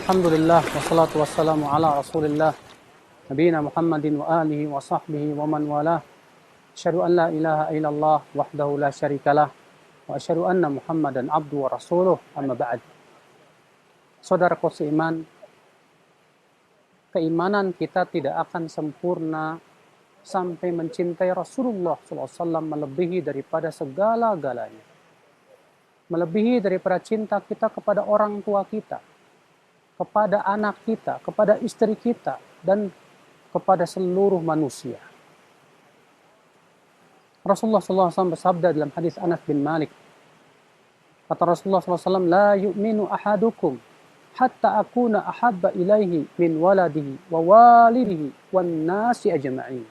Alhamdulillah wassalatu wassalamu ala Rasulillah nabiyina Muhammadin wa alihi wa sahbihi wa man walah. Asyhadu an la ilaha illallah wahdahu la syarikalah wa asyhadu anna Muhammadan abduhu wa rasuluh, amma ba'd. Saudaraku seiman, keimanan kita tidak akan sempurna sampai mencintai Rasulullah SAW melebihi daripada segala-galanya. Melebihi daripada cinta kita kepada orang tua kita, kepada anak kita, kepada istri kita, dan kepada seluruh manusia. Rasulullah SAW bersabda dalam hadis Anas bin Malik. Kata Rasulullah SAW, "La yu'minu ahadukum hatta akuna ahabba ilaihi min waladihi wa walidihi wan nasi ajma'in."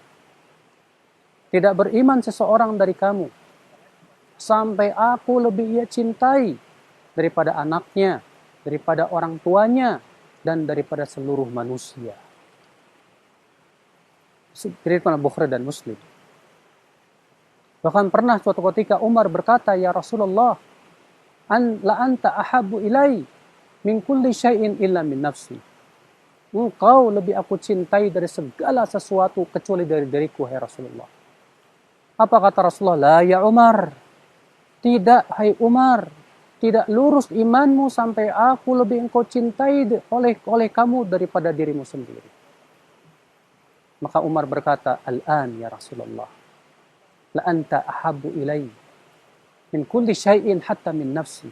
Tidak beriman seseorang dari kamu sampai aku lebih ia cintai daripada anaknya, daripada orang tuanya, dan daripada seluruh manusia. Diriwayatkan Bukhari dan Muslim. Bahkan pernah suatu ketika Umar berkata, "Ya Rasulullah, la anta ahabbu ilai min kulli syai'in illa min nafsi." Engkau lebih aku cintai dari segala sesuatu kecuali dari diriku, hai Rasulullah. Apa kata Rasulullah? "La ya Umar." Tidak, hai Umar. Tidak lurus imanmu sampai aku lebih engkau cintai oleh kamu daripada dirimu sendiri. Maka Umar berkata, "Al-an ya Rasulullah, la anta ahabbu ilai min kulli syai'in hatta min nafsi."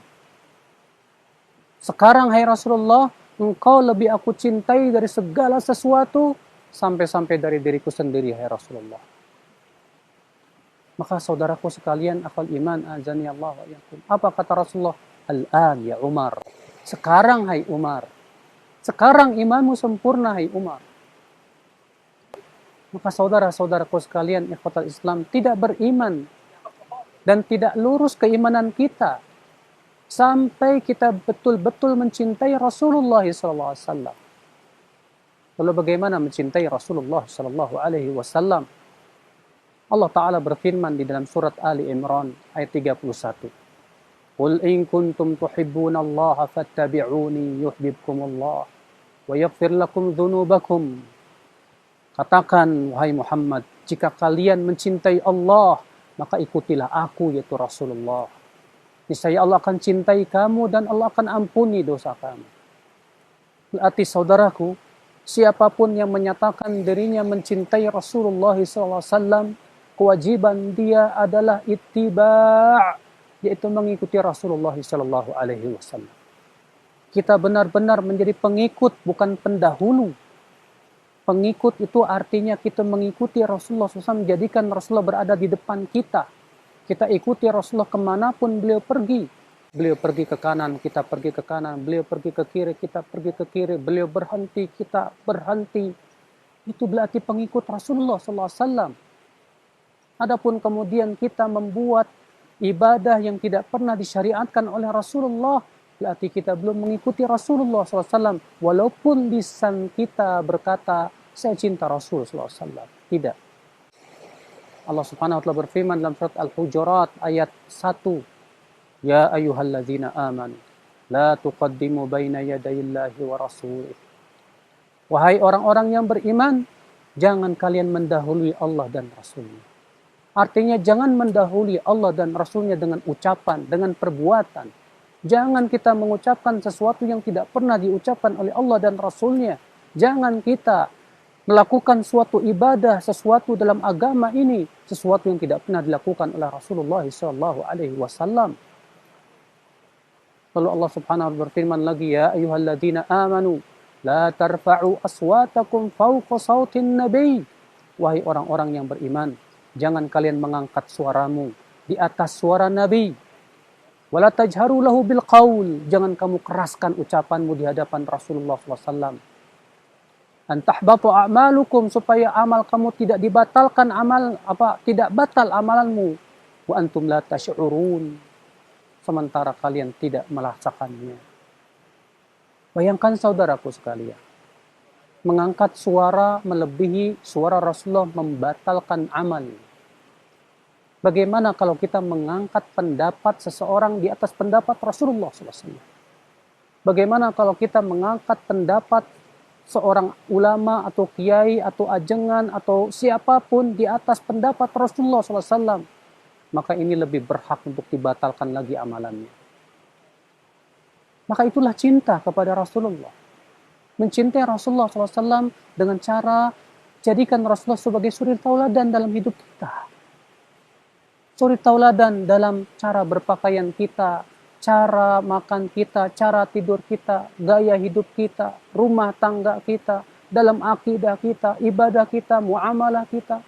Sekarang hai Rasulullah, engkau lebih aku cintai dari segala sesuatu sampai-sampai dari diriku sendiri, hai Rasulullah. Maka saudaraku sekalian, akhwal iman, azani Allah wa iyyakum. Apa kata Rasulullah? "Al-an ya Umar." Sekarang hai Umar. Sekarang imanmu sempurna hai Umar. Maka saudara-saudaraku sekalian, ikhwatal Islam, tidak beriman dan tidak lurus keimanan kita sampai kita betul-betul mencintai Rasulullah SAW. Lalu bagaimana mencintai Rasulullah SAW? Allah Ta'ala berfirman di dalam surat Ali Imran ayat 31. "Qul in kuntum tuhibbunallaha fattabi'uni yuhibbukumullah wa yaghfir lakum dzunubakum." Katakan, wahai Muhammad, jika kalian mencintai Allah, maka ikutilah aku, yaitu Rasulullah. Niscaya Allah akan cintai kamu dan Allah akan ampuni dosa kamu. Berarti saudaraku, siapapun yang menyatakan dirinya mencintai Rasulullah SAW, kewajiban dia adalah ittiba', yaitu mengikuti Rasulullah SAW. Kita benar-benar menjadi pengikut, bukan pendahulu. Pengikut itu artinya kita mengikuti Rasulullah SAW, menjadikan Rasulullah berada di depan kita. Kita ikuti Rasulullah kemanapun beliau pergi. Beliau pergi ke kanan, kita pergi ke kanan. Beliau pergi ke kiri, kita pergi ke kiri. Beliau berhenti, kita berhenti. Itu berarti pengikut Rasulullah SAW. Adapun kemudian kita membuat ibadah yang tidak pernah disyariatkan oleh Rasulullah, berarti kita belum mengikuti Rasulullah SAW. Walaupun lisan kita berkata, "Saya cinta Rasulullah SAW." Tidak. Allah Subhanahu wa Ta'ala berfirman dalam surat Al-Hujurat ayat 1. "Ya ayyuhalladzina amanu, la tuqaddimu baina yadayillahi wa rasulih." Wahai orang-orang yang beriman, jangan kalian mendahului Allah dan Rasulnya. Artinya jangan mendahului Allah dan Rasulnya dengan ucapan, dengan perbuatan. Jangan kita mengucapkan sesuatu yang tidak pernah diucapkan oleh Allah dan Rasulnya. Jangan kita melakukan suatu ibadah, sesuatu dalam agama ini, sesuatu yang tidak pernah dilakukan oleh Rasulullah SAW. Lalu Allah Subhanahu wa Ta'ala berfirman lagi, "Ya ayyuhalladzina amanu, la tarfa'u aswatakum fawqa sautin nabi." Wahai orang-orang yang beriman, jangan kalian mengangkat suaramu di atas suara Nabi. Wala tajharu lahu bil qaul. Jangan kamu keraskan ucapanmu di hadapan Rasulullah SAW. An tahbatu a'malukum, supaya amal kamu tidak dibatalkan, tidak batal amalanmu. Wa antum la tash'urun, sementara kalian tidak merasakannya. Bayangkan saudaraku sekalian, mengangkat suara melebihi suara Rasulullah membatalkan amal. Bagaimana kalau kita mengangkat pendapat seseorang di atas pendapat Rasulullah SAW? Bagaimana kalau kita mengangkat pendapat seorang ulama atau kiai atau ajengan atau siapapun di atas pendapat Rasulullah SAW? Maka ini lebih berhak untuk dibatalkan lagi amalannya. Maka itulah cinta kepada Rasulullah. Mencintai Rasulullah SAW dengan cara jadikan Rasulullah sebagai suri tauladan dalam hidup kita. Suri tauladan dalam cara berpakaian kita, cara makan kita, cara tidur kita, gaya hidup kita, rumah tangga kita, dalam akidah kita, ibadah kita, muamalah kita.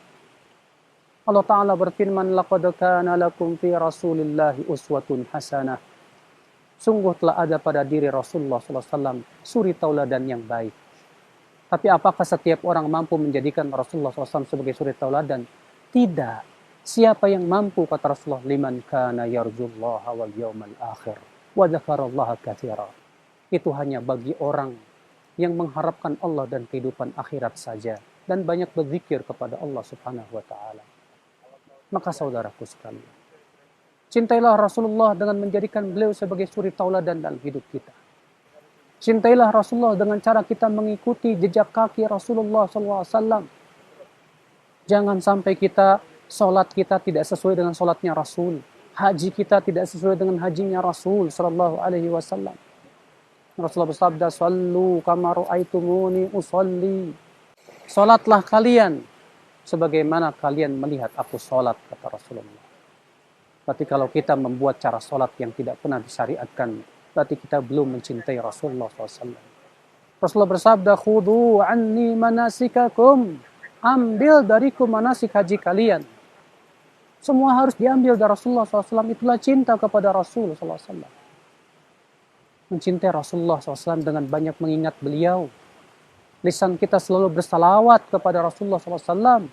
Allah Ta'ala berfirman, laqad kana lakum fi rasulillahi uswatun hasanah. Sungguh telah ada pada diri Rasulullah SAW suri tauladan yang baik. Tapi apakah setiap orang mampu menjadikan Rasulullah SAW sebagai suri tauladan? Tidak. Siapa yang mampu, kata Rasulullah, liman kana yarjullaha wal yawmal akhir wa dzakarallaha katsira. Itu hanya bagi orang yang mengharapkan Allah dan kehidupan akhirat saja dan banyak berzikir kepada Allah Subhanahu wa taala. Maka saudaraku sekalian, cintailah Rasulullah dengan menjadikan beliau sebagai suri tauladan dalam hidup kita. Cintailah Rasulullah dengan cara kita mengikuti jejak kaki Rasulullah SAW. Jangan sampai sholat kita tidak sesuai dengan sholatnya Rasul. Haji kita tidak sesuai dengan hajinya Rasul Sallallahu Alaihi Wasallam. Rasulullah bersabda, "Sallu kama ra'aitumuni usalli." Sholatlah kalian sebagaimana kalian melihat aku sholat, kata Rasulullah. Berarti kalau kita membuat cara sholat yang tidak pernah disyariatkan, berarti kita belum mencintai Rasulullah SAW. Rasulullah bersabda, "Khudhu anni manasikakum." Ambil dariku manasik haji kalian. Semua harus diambil dari Rasulullah SAW. Itulah cinta kepada Rasulullah SAW. Mencintai Rasulullah SAW dengan banyak mengingat beliau. Lisan kita selalu bersalawat kepada Rasulullah SAW.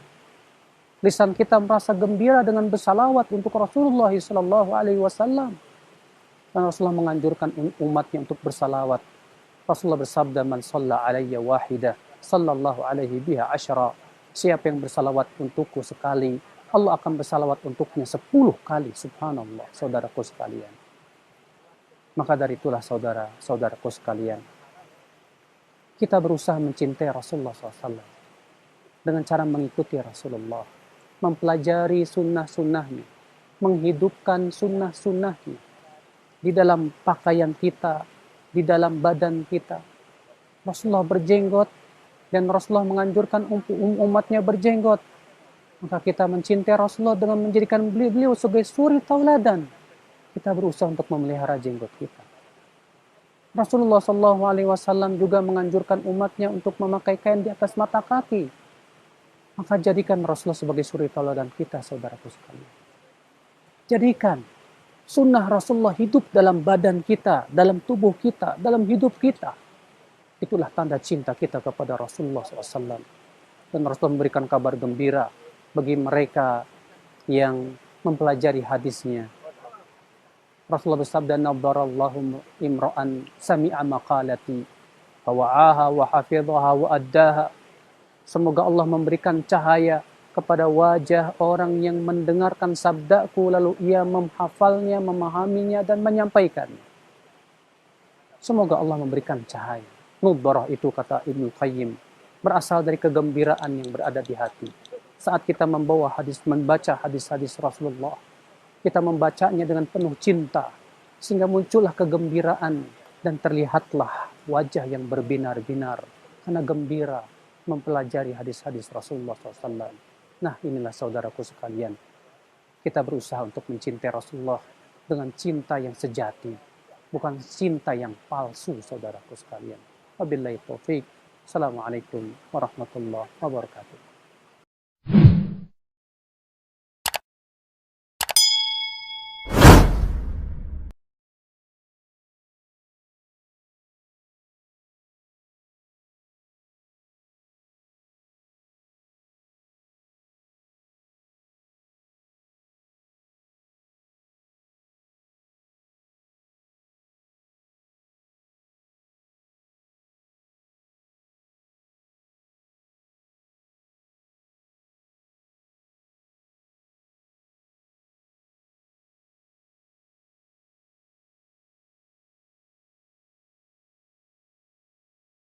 Lisan kita merasa gembira dengan bersalawat untuk Rasulullah SAW. Dan Rasulullah menganjurkan umatnya untuk bersalawat. Rasulullah bersabda, "Man shalla alayya wahidah, sallallahu alaihi biha asyara." Siapa yang bersalawat untukku sekali, Allah akan bersalawat untuknya 10 kali. Subhanallah, saudaraku sekalian. Maka dari itulah saudaraku sekalian, kita berusaha mencintai Rasulullah SAW dengan cara mengikuti Rasulullah, mempelajari sunnah-sunnahnya, menghidupkan sunnah-sunnahnya di dalam pakaian kita, di dalam badan kita. Rasulullah berjenggot dan Rasulullah menganjurkan umatnya berjenggot. Maka kita mencintai Rasulullah dengan menjadikan beliau sebagai suri tauladan. Kita berusaha untuk memelihara jenggot kita. Rasulullah SAW juga menganjurkan umatnya untuk memakai kain di atas mata kaki. Maka jadikan Rasulullah sebagai suri tauladan kita, saudaraku sekalian. Jadikan sunnah Rasulullah hidup dalam badan kita, dalam tubuh kita, dalam hidup kita. Itulah tanda cinta kita kepada Rasulullah SAW. Dan Rasulullah memberikan kabar gembira bagi mereka yang mempelajari hadisnya. Rasulullah bersabda, "Nabbarallahu imra'an sami'a maqalati wa wa'aha wa hafidhaha wa addaha." Semoga Allah memberikan cahaya kepada wajah orang yang mendengarkan sabdaku lalu ia menghafalnya, memahaminya dan menyampaikannya. Semoga Allah memberikan cahaya. Nubbarah itu, kata Ibnu Qayyim, berasal dari kegembiraan yang berada di hati. Saat kita membaca hadis-hadis Rasulullah, kita membacanya dengan penuh cinta, sehingga muncullah kegembiraan dan terlihatlah wajah yang berbinar-binar karena gembira mempelajari hadis-hadis Rasulullah SAW. Nah, inilah saudaraku sekalian, kita berusaha untuk mencintai Rasulullah dengan cinta yang sejati, bukan cinta yang palsu, saudaraku sekalian. Wabillahi taufik. Assalamualaikum warahmatullahi wabarakatuh.